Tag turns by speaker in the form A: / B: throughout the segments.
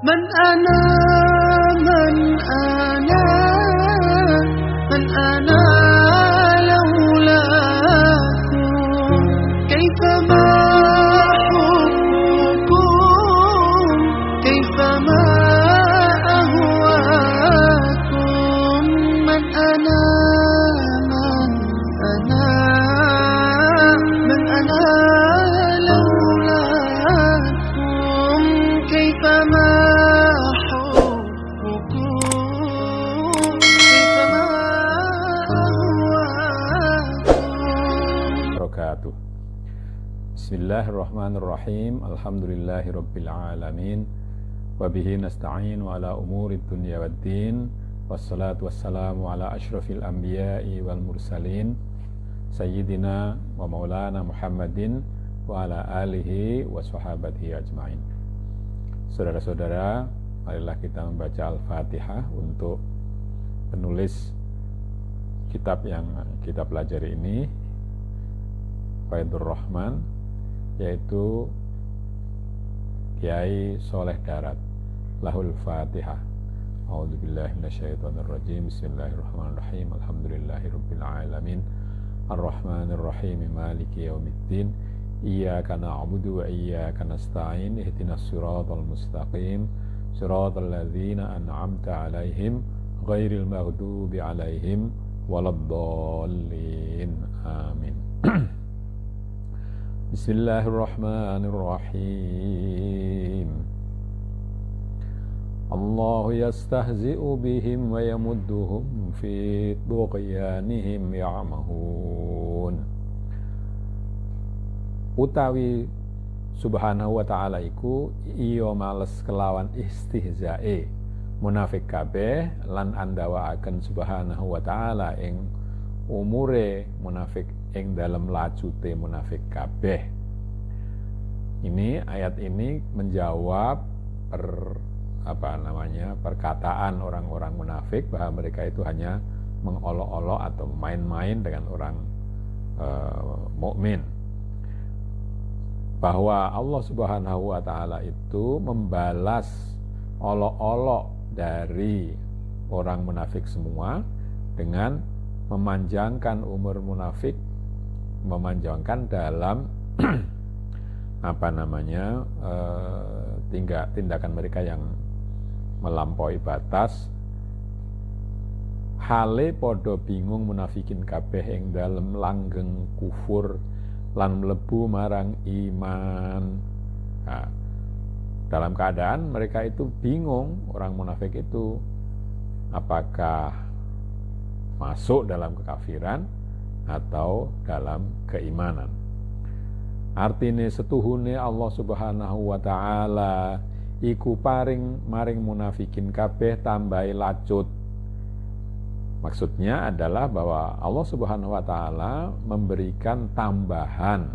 A: من أنا من أنا من أنا لولاكم كيفما حبكم كيفما أهواكم من أنا من أنا من أنا لولاكم كيفما
B: Bismillahirrahmanirrahim. Alhamdulillahirabbil alamin. Wa bihi nasta'in wa ala umurid dunya waddin. Wassalatu wassalamu ala asyrafil anbiya'i wal mursalin sayyidina wa maulana Muhammadin wa ala alihi wa sahabatihi ajma'in. Saudara-saudara, marilah kita membaca Al-Fatihah untuk penulis kitab yang kita pelajari ini, Faidur Rahman, yaitu Kiai Soleh Darat. Lahul Fatihah. A'udzubillahi minasyaitonirrajim. Bismillahirrahmanirrahim. Alhamdulillahirabbil alamin. Arrahmanirrahim. Maliki yaumiddin. Iyyaka na'budu wa iyyaka nasta'in. Ihdinas siratal mustaqim. Siratal ladzina an'amta 'alaihim ghairil maghdubi 'alaihim waladdallin. Amin. Bismillahirrahmanirrahim. Allahu yastahzi'u bihim wa yamudduhum fi tughyanihim ya'mahun. Utawi subhanahu wa ta'ala iku iya males kelawan istihzae munafik kabeh lan andawaaken subhanahu wa ta'ala ing umure munafik ing dalam lajute munafik kabeh. Ini ayat ini menjawab perkataan orang-orang munafik bahwa mereka itu hanya mengolok-olok atau main-main dengan orang mukmin. Bahwa Allah Subhanahu wa taala itu membalas olok-olok dari orang munafik semua dengan memanjangkan umur munafik, memanjangkan dalam tindakan mereka yang melampaui batas. Hale podo bingung munafikin kabeh ing dalem langgeng kufur lan mlebu marang iman. Nah, dalam keadaan mereka itu bingung, orang munafik itu apakah masuk dalam kekafiran atau dalam keimanan. Artine setuhune Allah Subhanahu wa taala iku maring munafikin kabeh tambahi lacut. Maksudnya adalah bahwa Allah Subhanahu wa taala memberikan tambahan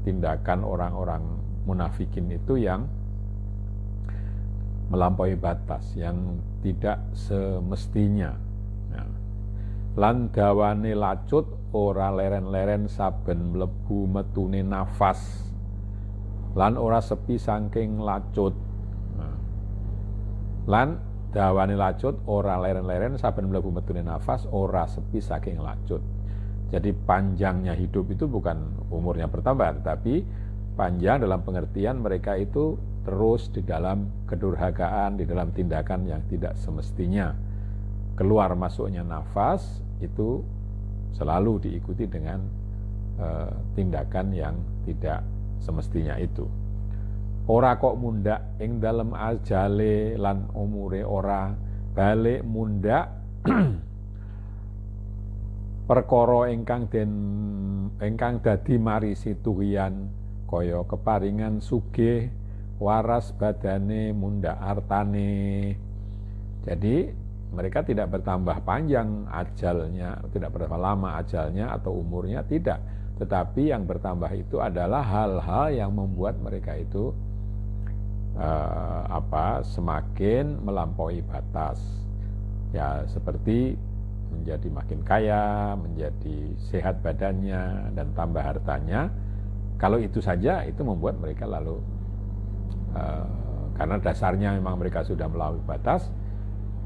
B: tindakan orang-orang munafikin itu yang melampaui batas, yang tidak semestinya. Lan dawane lacut ora leren-leren saben mlebu metune nafas, lan ora sepi saking lacut. Lan dawane lacut ora leren-leren saben mlebu metune nafas, ora sepi saking lacut. Jadi panjangnya hidup itu bukan umurnya bertambah, tetapi panjang dalam pengertian mereka itu terus di dalam kedurhakaan, di dalam tindakan yang tidak semestinya. Keluar masuknya nafas itu selalu diikuti dengan tindakan yang tidak semestinya itu. Ora kok mundak ing dalem ajale lan umure ora balik mundak perkara ingkang dadi marisi tuhian kaya keparingan sugih waras badane mundak artane. Jadi mereka tidak bertambah panjang ajalnya, tidak bertambah lama ajalnya atau umurnya, tidak. Tetapi yang bertambah itu adalah hal-hal yang membuat mereka itu semakin melampaui batas. Ya, seperti menjadi makin kaya, menjadi sehat badannya dan tambah hartanya, Kalau itu saja, itu membuat mereka lalu karena dasarnya memang mereka sudah melampaui batas.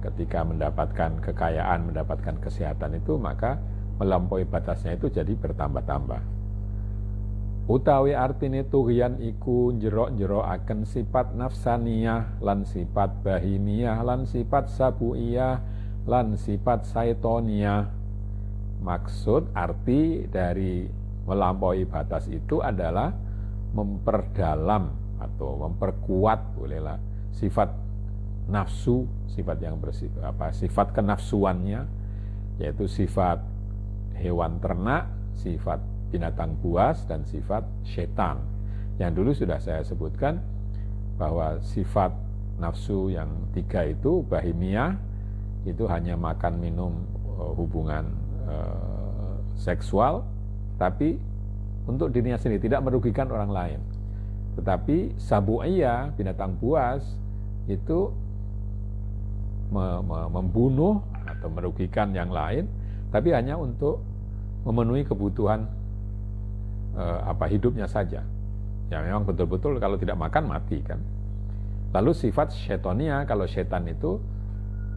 B: Ketika mendapatkan kekayaan, mendapatkan kesehatan itu, maka melampaui batasnya itu jadi bertambah-tambah. Utawi artine tughyan iku njero-njerokaken sifat nafsaniyah lan sifat bahimiyah lan sifat sabuiyah lan sifat saitoniyah. Maksud arti dari melampaui batas itu adalah memperdalam atau memperkuat bolehlah sifat nafsu, sifat yang sifat kenafsuannya, yaitu sifat hewan ternak, sifat binatang buas, dan sifat setan. Yang dulu sudah saya sebutkan bahwa sifat nafsu yang 3 itu bahimiyah, itu hanya makan minum hubungan seksual, tapi untuk dirinya sendiri, tidak merugikan orang lain. Tetapi sabu'iyah, binatang buas, itu membunuh atau merugikan yang lain, tapi hanya untuk memenuhi kebutuhan hidupnya saja. Ya memang betul-betul kalau tidak makan mati kan. Lalu sifat syetonia, kalau setan itu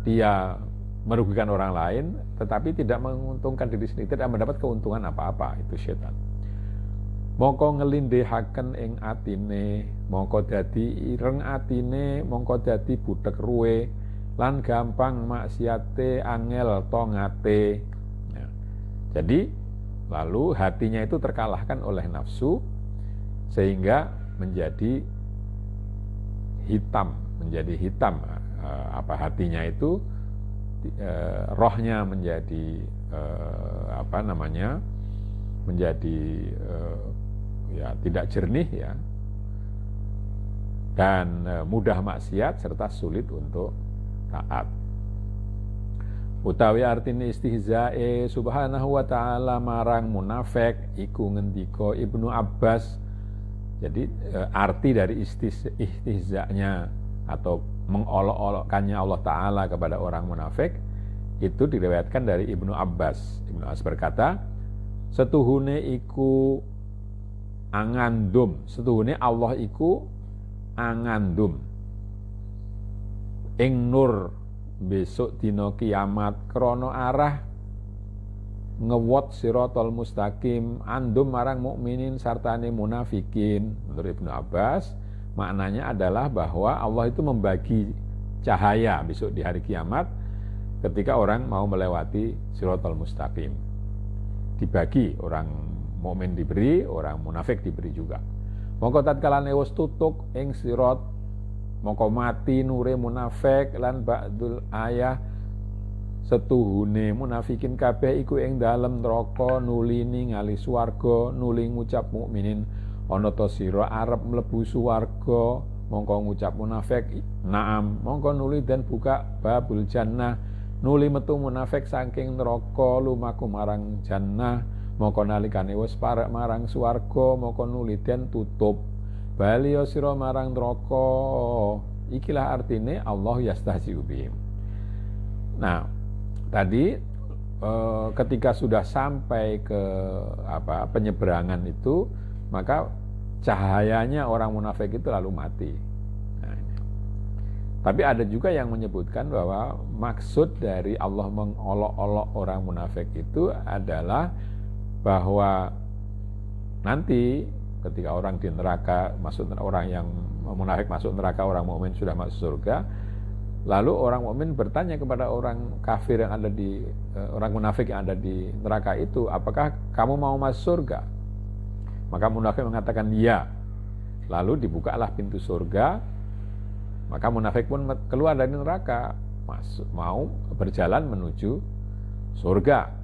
B: dia merugikan orang lain, tetapi tidak menguntungkan diri sendiri, tidak mendapat keuntungan apa-apa, itu setan. Mongko ngelindehaken ing atine, mongko dadi ireng atine, mongko dadi butek ruwe, lan gampang maksiate angel tongate. Ya. Jadi lalu hatinya itu terkalahkan oleh nafsu sehingga menjadi hitam, hatinya itu rohnya menjadi menjadi tidak jernih ya, dan mudah maksiat serta sulit untuk taat. Utawi artine istihzae subhanahu wa ta'ala marang munafik iku ngendika Ibnu Abbas. Jadi arti dari istihza'nya atau mengolok-olokkannya Allah Ta'ala kepada orang munafik itu diriwayatkan dari Ibnu Abbas. Ibnu Abbas berkata, setuhune iku angandum, setuhune Allah iku angandum ing nur besok dina kiamat krana arah ngewot siratal mustaqim andum marang mukminin sartane munafikin. Menurut Ibnu Abbas maknanya adalah bahwa Allah itu membagi cahaya besok di hari kiamat ketika orang mau melewati siratal mustaqim. Dibagi, orang mukmin diberi, orang munafik diberi juga. Mongko tatkalane wis tutuk ing sirat, mongko mati nure munafik lan ba'dul ayah setuhune munafikin kabeh iku ing dalem neraka nuli ningali swarga, nuli ngucap mukminin ana ta sira arep mlebu swarga, mongko ngucap munafik naam, mongko nuli den buka babul jannah, nuli metu munafik saking neraka lumaku marang jannah, mongko nalikane wis parek marang swarga, mongko nuli den tutup bali sira marang neraka. Ikilah artine Allah yastahzi'u bihim. Nah, tadi ketika sudah sampai ke penyeberangan itu, maka cahayanya orang munafik itu lalu mati. Nah, tapi ada juga yang menyebutkan bahwa maksud dari Allah mengolok-olok orang munafik itu adalah bahwa nanti ketika orang di neraka, orang yang munafik masuk neraka, orang mukmin sudah masuk surga, lalu orang mukmin bertanya kepada orang kafir yang ada di orang munafik yang ada di neraka itu, apakah kamu mau masuk surga? Maka munafik mengatakan ya. Lalu dibukalah pintu surga, maka munafik pun keluar dari neraka, mau berjalan menuju surga.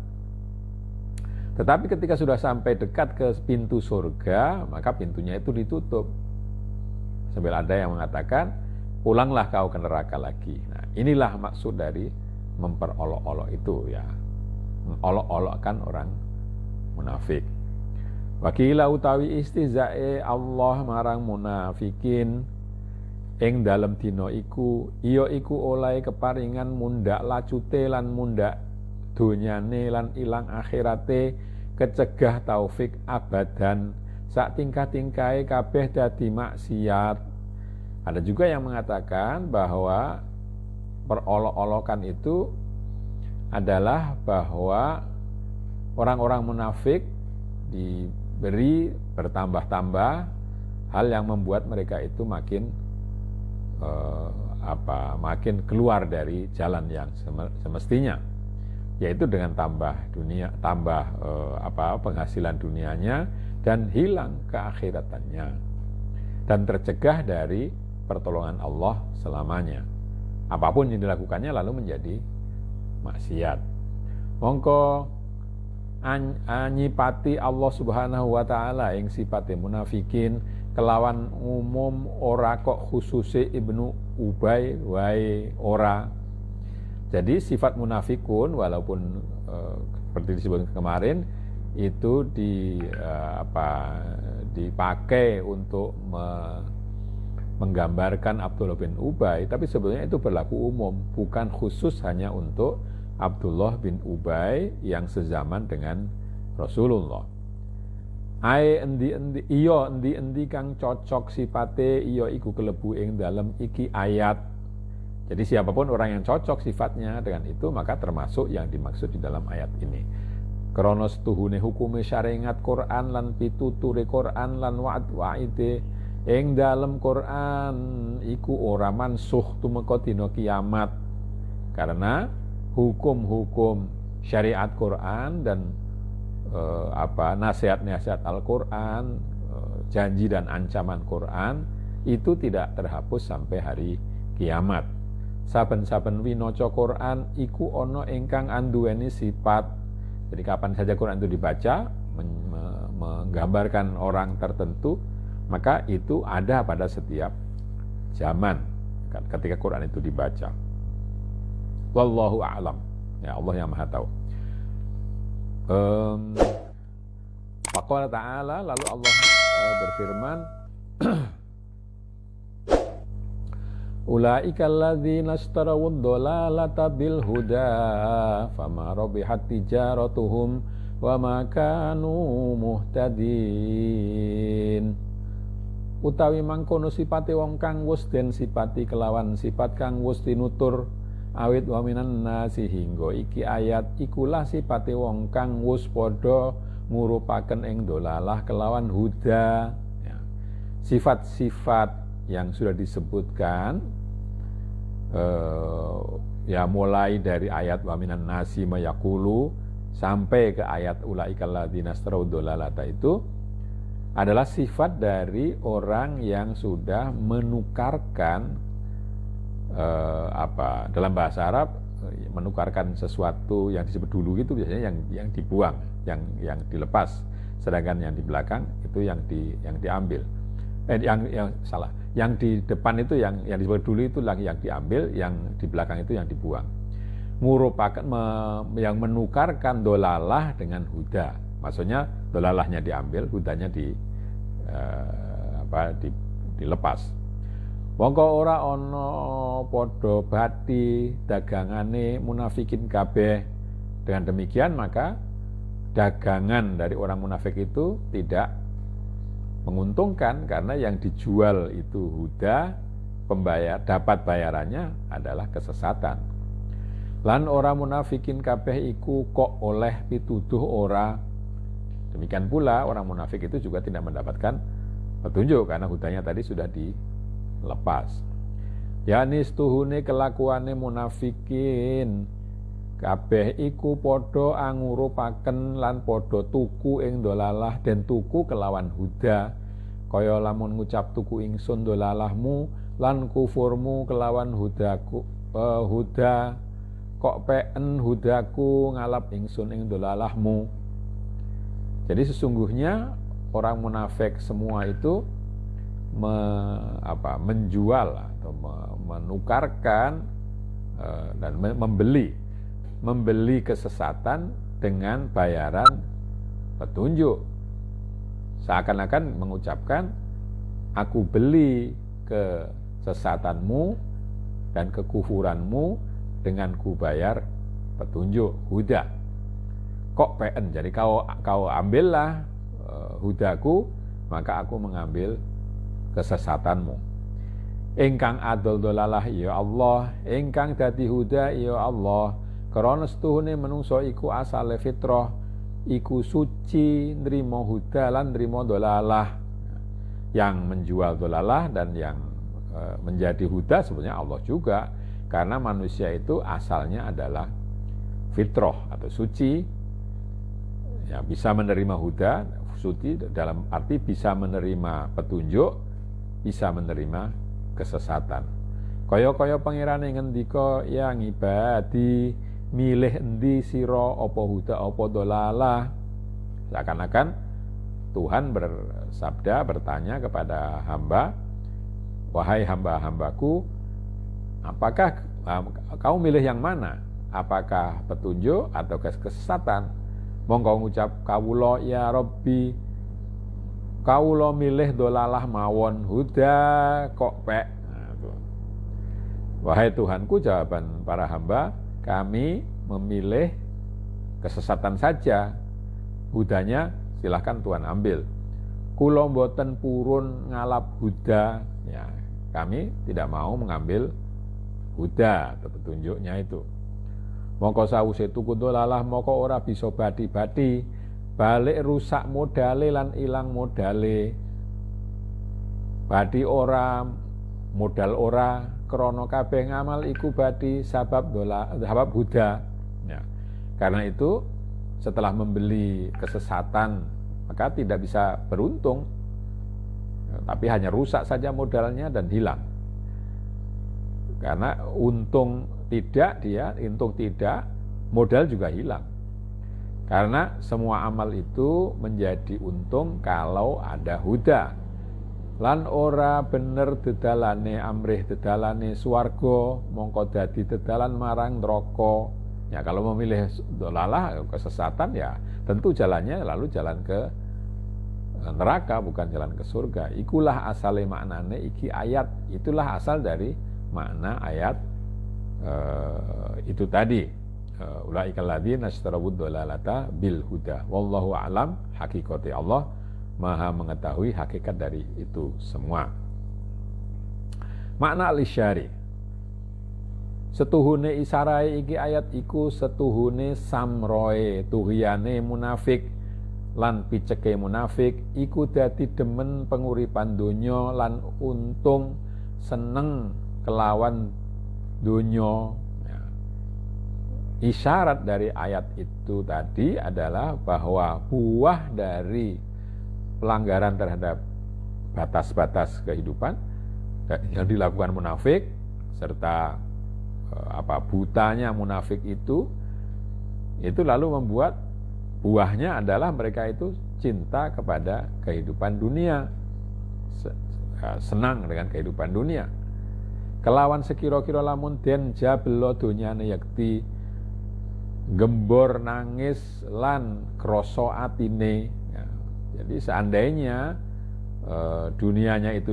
B: Tetapi ketika sudah sampai dekat ke pintu surga, maka pintunya itu ditutup. Sambil ada yang mengatakan, pulanglah kau ke neraka lagi. Nah, inilah maksud dari memperolok-olok itu ya. Mengolok-olokkan orang munafik. Wakila utawi istihzae Allah marang munafikin ing dalem dina iku iya iku oleh keparingan mundak lacute lan mundak donyane lan ilang akhirate, kecegah taufik abadan sak tingkah-tingkahe kabeh dadi maksiat. Ada juga yang mengatakan bahwa perolok-olokan itu adalah bahwa orang-orang munafik diberi bertambah-tambah hal yang membuat mereka itu makin makin keluar dari jalan yang semestinya, yaitu dengan tambah penghasilan dunianya dan hilang keakhiratannya dan tercegah dari pertolongan Allah selamanya. Apapun yang dilakukannya lalu menjadi maksiat. Mongko nyipati Allah Subhanahu wa taala ing sipate munafikin kelawan umum ora kok khususe Ibnu Ubay wae ora. Jadi sifat munafikun walaupun seperti disebut kemarin itu dipakai untuk menggambarkan Abdullah bin Ubay, tapi sebenarnya itu berlaku umum, bukan khusus hanya untuk Abdullah bin Ubay yang sezaman dengan Rasulullah. Endi kang cocok sifate iya iku kelebu ing dalem iki ayat. Jadi siapapun orang yang cocok sifatnya dengan itu maka termasuk yang dimaksud di dalam ayat ini. Kronos tuhune hukume syariat Quran lan pituture Quran lan wa'ide ing dalem Quran iku ora mansuh tumeka dina kiamat. Karena hukum-hukum syariat Quran dan nasihat-nasihat Al-Quran, janji dan ancaman Quran itu tidak terhapus sampai hari kiamat. Saben-saben winaca Quran iku ana ingkang anduweni sifat. Jadi kapan saja Quran itu dibaca menggambarkan orang tertentu, maka itu ada pada setiap zaman ketika Quran itu dibaca. Wallahu a'lam. Ya Allah yang Maha tahu. Faqala ta'ala, lalu Allah berfirman, ulaika alladzina ishtarawud dhalalata bil huda fama rabihat tijaratuhum wa ma kanu muhtadin. Utawi mangkono sipate wong kang wis den sipati kelawan sifat kang wis tinutur awit wa minan nasi hingga iki ayat ikulah sipate wong kang wis padha ngurupaken ing dolalah kelawan huda. Ya. Sifat-sifat yang sudah disebutkan mulai dari ayat wa minan nasi mayaqulu sampai ke ayat ulaikal ladzina istarau dolalata itu adalah sifat dari orang yang sudah menukarkan dalam bahasa Arab menukarkan sesuatu yang disebut dulu itu biasanya yang dibuang, yang dilepas, sedangkan yang di belakang itu yang diambil. Yang di depan itu yang disebut dulu itu yang diambil, yang di belakang itu yang dibuang. Ngurupakan yang menukarkan dolalah dengan huda. Maksudnya dolalahnya diambil, hudanya dilepas. Mongko ora ana padha bati dagangane munafikin kabeh. Dengan demikian maka dagangan dari orang munafik itu tidak menguntungkan karena yang dijual itu huda, dapat bayarannya adalah kesesatan. Lan ora munafikin kabeh iku kok oleh pituduh ora. Demikian pula orang munafik itu juga tidak mendapatkan petunjuk karena hudanya tadi sudah dilepas. Yani stuhune kelakuane munafikin kabeh iku padha angurupaken lan padha tuku ing dolalah den tuku kelawan huda. Kaya lamun ngucap tuku ingsun dolalahmu lan kufurmu kelawan hudaku huda kok peen hudaku ngalap ingsun ing dolalahmu. Jadi sesungguhnya orang munafik semua itu menjual atau menukarkan dan membeli kesesatan dengan bayaran petunjuk. Seakan-akan mengucapkan aku beli kesesatanmu dan kekufuranmu dengan ku bayar petunjuk huda. Kok PN, jadi kau ambillah hudaku, maka aku mengambil kesesatanmu. Ingkang adol dolalah ya Allah, ingkang dadi huda ya Allah. Karena setuhune menungso iku asale fitrah, iku suci nrimo huda lan nrimo dolalah. Yang menjual dolalah dan yang menjadi huda sebenarnya Allah juga, karena manusia itu asalnya adalah fitrah atau suci, ya, bisa menerima huda, suci dalam arti bisa menerima petunjuk, bisa menerima kesesatan. Kaya-kaya pangirane ngendika yang ibadi milih endi sira apa huda apa dolalah. Seakan-akan Tuhan bersabda, bertanya kepada hamba, wahai hamba-hambaku, apakah kau milih yang mana? Apakah petunjuk atau kesesatan? Monggo ngucap kawula ya Rabbi, kawula milih dolalah mawon, huda kok pek. Wahai Tuhanku, jawaban para hamba, kami memilih kesesatan saja. Hudanya silahkan Tuhan ambil. Kula mboten purun ngalap huda, ya, kami tidak mau mengambil huda atau petunjuknya itu. Mongko sawise tuku dolalah moko ora bisa bati-bati, balik rusak modale lan ilang modale. Bati ora, modal ora, krana kabeh ngamal iku bati sabab huda. Ya. Karena itu setelah membeli kesesatan maka tidak bisa beruntung, tapi hanya rusak saja modalnya dan hilang. Karena untung tidak, modal juga hilang. Karena semua amal itu menjadi untung kalau ada huda. Lan ora bener dedalane amrih dedalane swarga, mongko dadi dedalan marang neraka. Ya, kalau memilih dolalah, kesesatan, ya tentu jalannya lalu jalan ke neraka, bukan jalan ke surga. Ikulah asale maknane iki ayat, itulah asal dari makna ayat itu tadi. Ulaikal ladzina astarabud dolalata bil huda. Wallahu a'lam, hakikate Allah Maha mengetahui hakikat dari itu semua. Makna al-isyari, setuhune isarai iki ayat iku setuhune samroe tuhyane munafik lan piceke munafik iku dadi demen penguripan donya lan untung seneng kelawan donya. Ya. Isyarat dari ayat itu tadi adalah bahwa buah dari pelanggaran terhadap batas-batas kehidupan yang dilakukan munafik serta butanya munafik itu lalu membuat buahnya adalah mereka itu cinta kepada kehidupan dunia, senang dengan kehidupan dunia. Kelawan sekira-kira lamun den jabelo donyane yakti gembor nangis lan krasa atine. Ya, jadi seandainya dunianya itu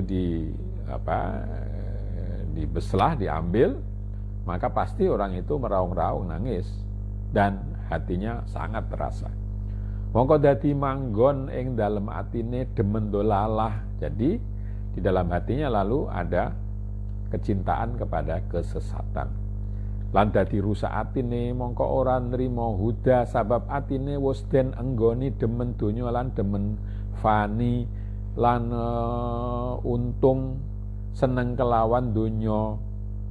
B: dibeslah, diambil, maka pasti orang itu meraung-raung nangis dan hatinya sangat terasa. Mongko dadi manggon ing dalem atine demen dolalah. Jadi di dalam hatinya lalu ada kecintaan kepada kesesatan. Lan dadi rusak atine mongko ora nrimo huda sabab atine wis den enggoni demen donya lan demen fani lan untung seneng kelawan donya.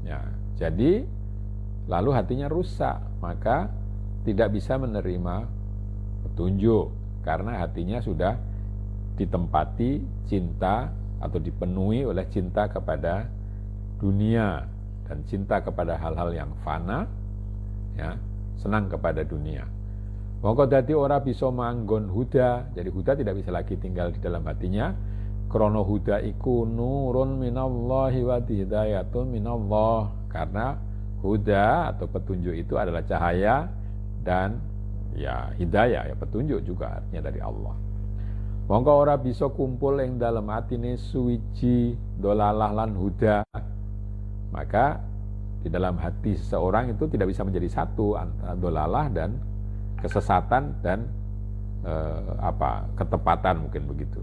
B: Ya, jadi lalu hatinya rusak, maka tidak bisa menerima petunjuk karena hatinya sudah ditempati cinta atau dipenuhi oleh cinta kepada dunia dan cinta kepada hal-hal yang fana, ya, senang kepada dunia. Mongko dadi ora bisa manggon huda, jadi huda tidak bisa lagi tinggal di dalam hatinya. Krono huda iku nurun minallahi wa hidayatun minallah, karena huda atau petunjuk itu adalah cahaya dan ya hidayah, ya petunjuk juga artinya dari Allah. Mongko ora bisa kumpul ing dalem atine suwiji dolalah lan huda, maka di dalam hati seseorang itu tidak bisa menjadi satu antara dolalah dan kesesatan dan ketepatan, mungkin begitu.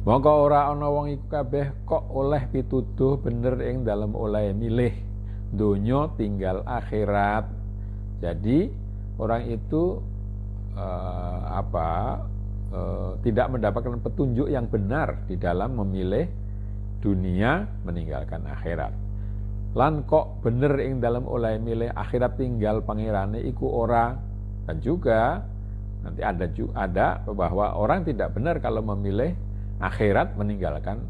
B: Mongko ora ana wong iku kabeh kok oleh pituduh bener ing dalem oleh milih donya tinggal akhirat. Jadi orang itu tidak mendapatkan petunjuk yang benar di dalam memilih dunia meninggalkan akhirat. Lan kok bener ing dalam oleh milih akhirat tinggal pangerane iku ora. Dan juga nanti ada bahwa orang tidak benar kalau memilih akhirat meninggalkan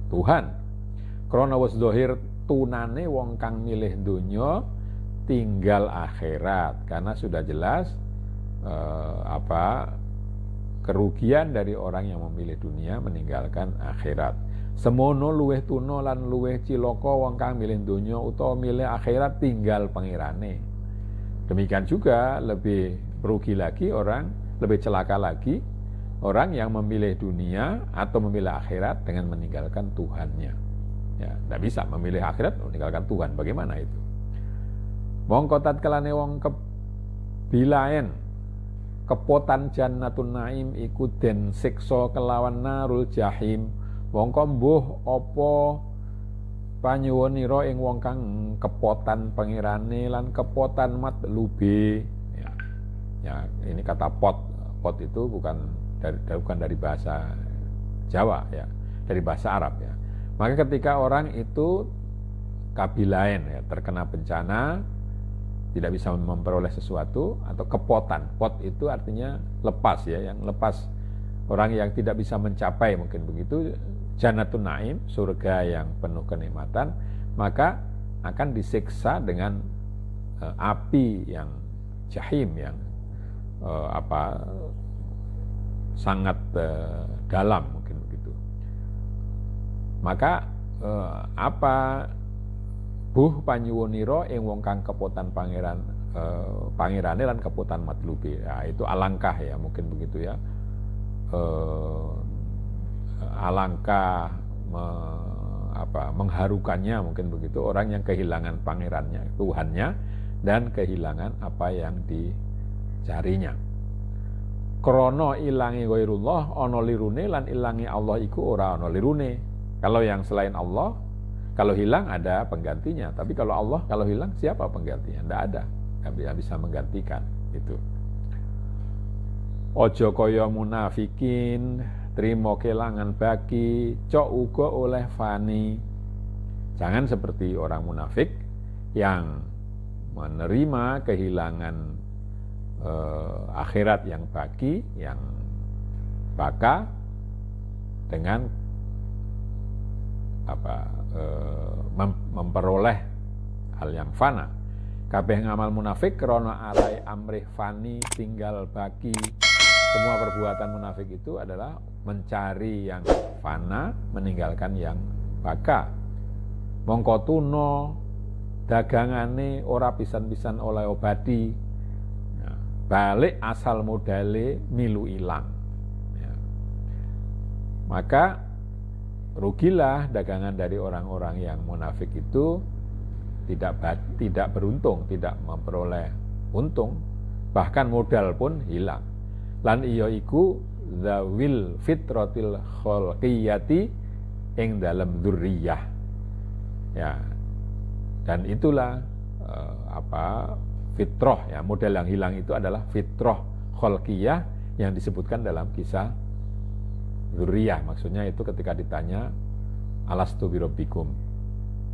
B: Tuhan. Krana wis zahir tunane wong kang milih donya tinggal akhirat, karena sudah jelas kerugian dari orang yang memilih dunia meninggalkan akhirat. Semono luweh tuna lan luweh cilaka wong kang milih donya utawa milih akhirat tinggal pangerane. Demikian juga lebih rugi lagi lebih celaka lagi orang yang memilih dunia atau memilih akhirat dengan meninggalkan Tuhannya. Ya, tidak bisa memilih akhirat meninggalkan Tuhan. Bagaimana itu? Mongko tatkalane wong kebilaen kepotan jannatun naim iku den siksa kelawan narul jahim. Mongko mbuh apa panyuwunira ing wong kang kepotan pangirane lan kepotan matlube. Ya, ini kata pot itu bukan dari bahasa Jawa ya, dari bahasa Arab ya. Maka ketika orang itu kabilain ya, terkena bencana, tidak bisa memperoleh sesuatu atau kepotan. Pot itu artinya lepas ya, yang lepas, orang yang tidak bisa mencapai mungkin begitu jannatun naim, surga yang penuh kenikmatan, maka akan disiksa dengan api yang jahim yang sangat dalam mungkin begitu. Maka buh panyuwunira ing wong kang kepotan pangirane lan kepotan matlubi. Ya, itu alangkah ya mungkin begitu ya. Alangkah mengharukannya mungkin begitu orang yang kehilangan pangerannya, Tuhannya, dan kehilangan apa yang dicarinya. Krono ilangi ghairullah ana lirune lan ilangi Allah iku ora ana lirune. Kalau yang selain Allah, kalau hilang ada penggantinya. Tapi kalau Allah kalau hilang siapa penggantinya? Tidak ada. Tidak bisa menggantikan itu. Ojo kaya munafikin, trimo kelangan baki, cok uga oleh fani. Jangan seperti orang munafik yang menerima kehilangan akhirat yang baki, yang baka dengan memperoleh hal yang fana. Kabeh ngamal munafik krana alai amrih fani tinggal baki. Semua perbuatan munafik itu adalah mencari yang fana, meninggalkan yang baka. Mongko tuna dagangane ora pisan-pisan oleh obadi. Balik asal modale milu ilang ya. Maka rugilah dagangan dari orang-orang yang munafik itu tidak beruntung, tidak memperoleh untung, bahkan modal pun hilang. Lan iya iku zawil fitratil khalqiyati ing dalam dzurriyyah ya. Dan itulah fitrah ya, model yang hilang itu adalah fitrah khalqiyah yang disebutkan dalam kisah dzurriyah. Maksudnya itu ketika ditanya alastu birabbikum,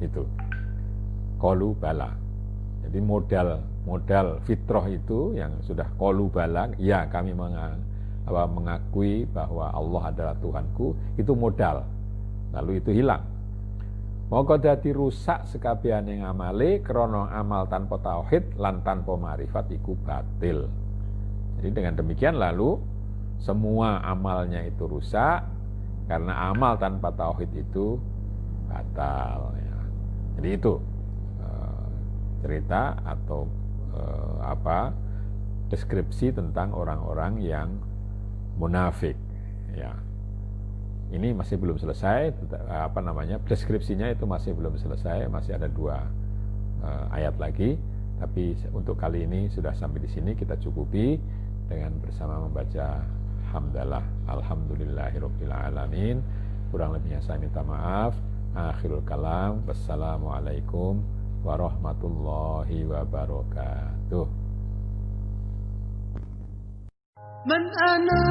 B: itu qalu bala. Jadi modal fitrah itu yang sudah qalu bala, ya kami mengakui bahwa Allah adalah Tuhanku, itu modal. Lalu itu hilang. Maka dadi rusak sekabehane ngamale krana amal tanpa tauhid lan tanpa ma'rifat iku batil. Jadi dengan demikian lalu semua amalnya itu rusak karena amal tanpa tauhid itu batal ya. Jadi itu cerita atau deskripsi tentang orang-orang yang munafik ya. Ini masih belum selesai, deskripsinya itu masih belum selesai, masih ada 2 ayat lagi. Tapi untuk kali ini sudah sampai di sini, kita cukupi dengan bersama membaca hamdalah. Alhamdulillahirabbil alamin. Kurang lebihnya saya minta maaf. Akhirul kalam. Wassalamualaikum warahmatullahi wabarakatuh.
A: من أنا